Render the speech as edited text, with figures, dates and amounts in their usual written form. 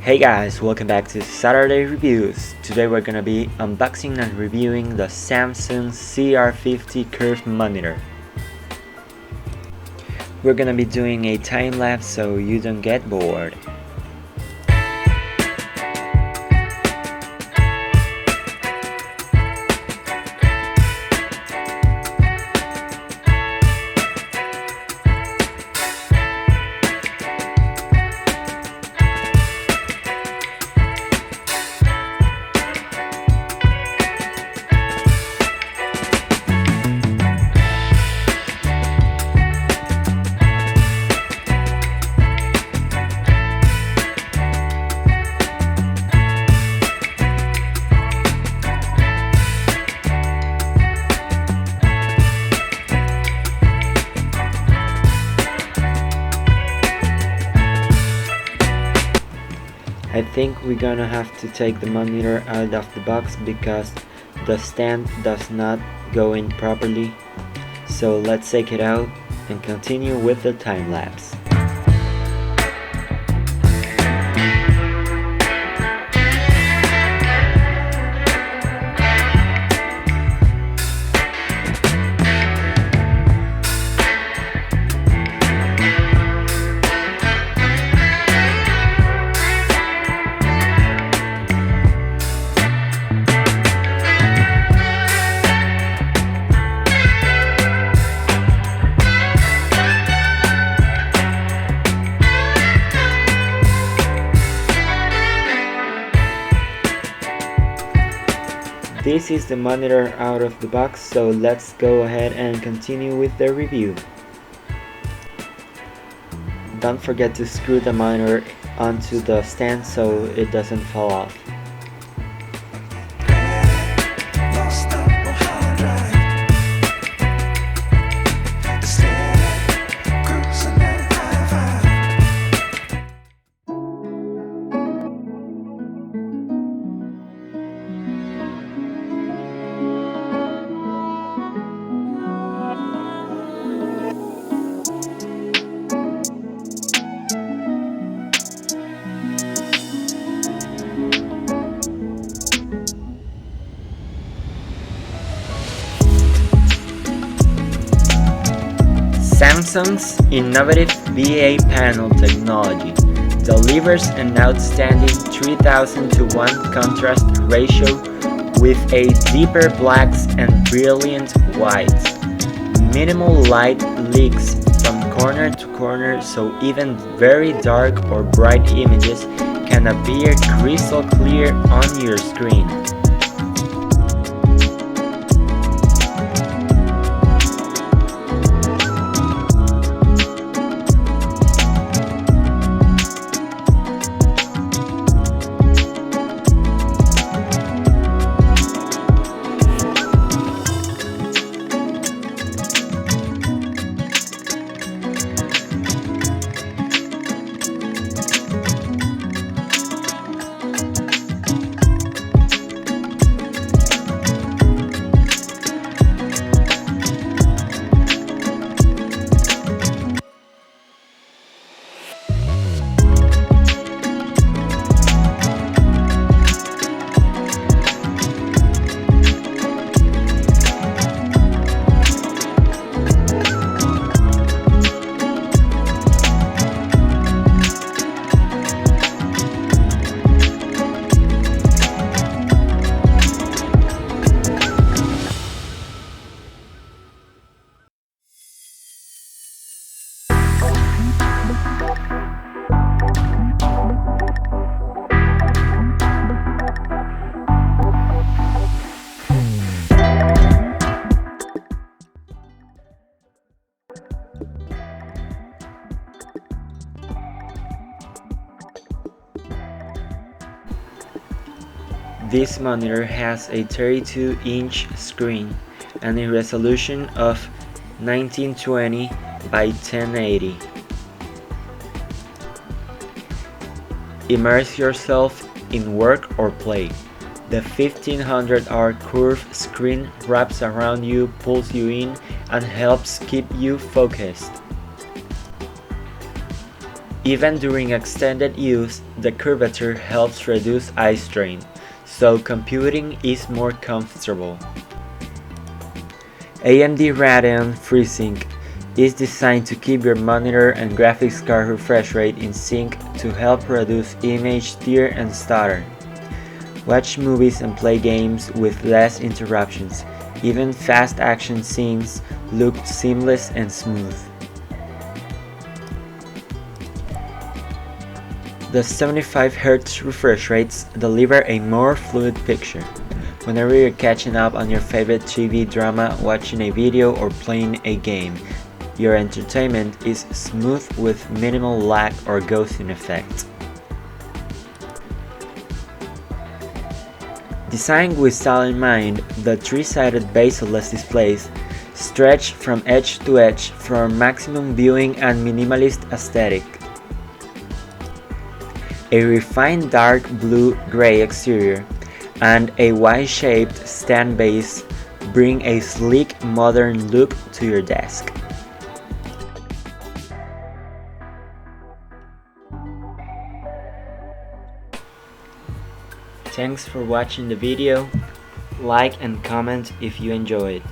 Hey guys, welcome back to Saturday Reviews. Today we're gonna be unboxing and reviewing the Samsung CR50 curved monitor. We're gonna be doing a time lapse so you don't get bored. I think we're gonna have to take the monitor out of the box because the stand does not go in properly. So let's take it out and continue with the time lapse. This is the monitor out of the box, so let's go ahead and continue with the review. Don't forget to screw the monitor onto the stand so it doesn't fall off. Samsung's innovative VA panel technology delivers an outstanding 3000 to 1 contrast ratio with a deeper blacks and brilliant whites. Minimal light leaks from corner to corner, so even very dark or bright images can appear crystal clear on your screen. This monitor has a 32-inch screen and a resolution of 1920 by 1080. Immerse yourself in work or play. The 1500R curved screen wraps around you, pulls you in, and helps keep you focused. Even during extended use, the curvature helps reduce eye strain, so computing is more comfortable. AMD Radeon FreeSync is designed to keep your monitor and graphics card refresh rate in sync to help reduce image tear and stutter. Watch movies and play games with less interruptions. Even fast action scenes look seamless and smooth. The 75Hz refresh rates deliver a more fluid picture. Whenever you're catching up on your favorite TV drama, watching a video, or playing a game, your entertainment is smooth with minimal lag or ghosting effect. Designed with style in mind, the three-sided bezel-less displays stretch from edge to edge for maximum viewing and minimalist aesthetic. A refined dark blue-gray exterior and a Y-shaped stand base bring a sleek, modern look to your desk. Thanks for watching the video. Like and comment if you enjoyed.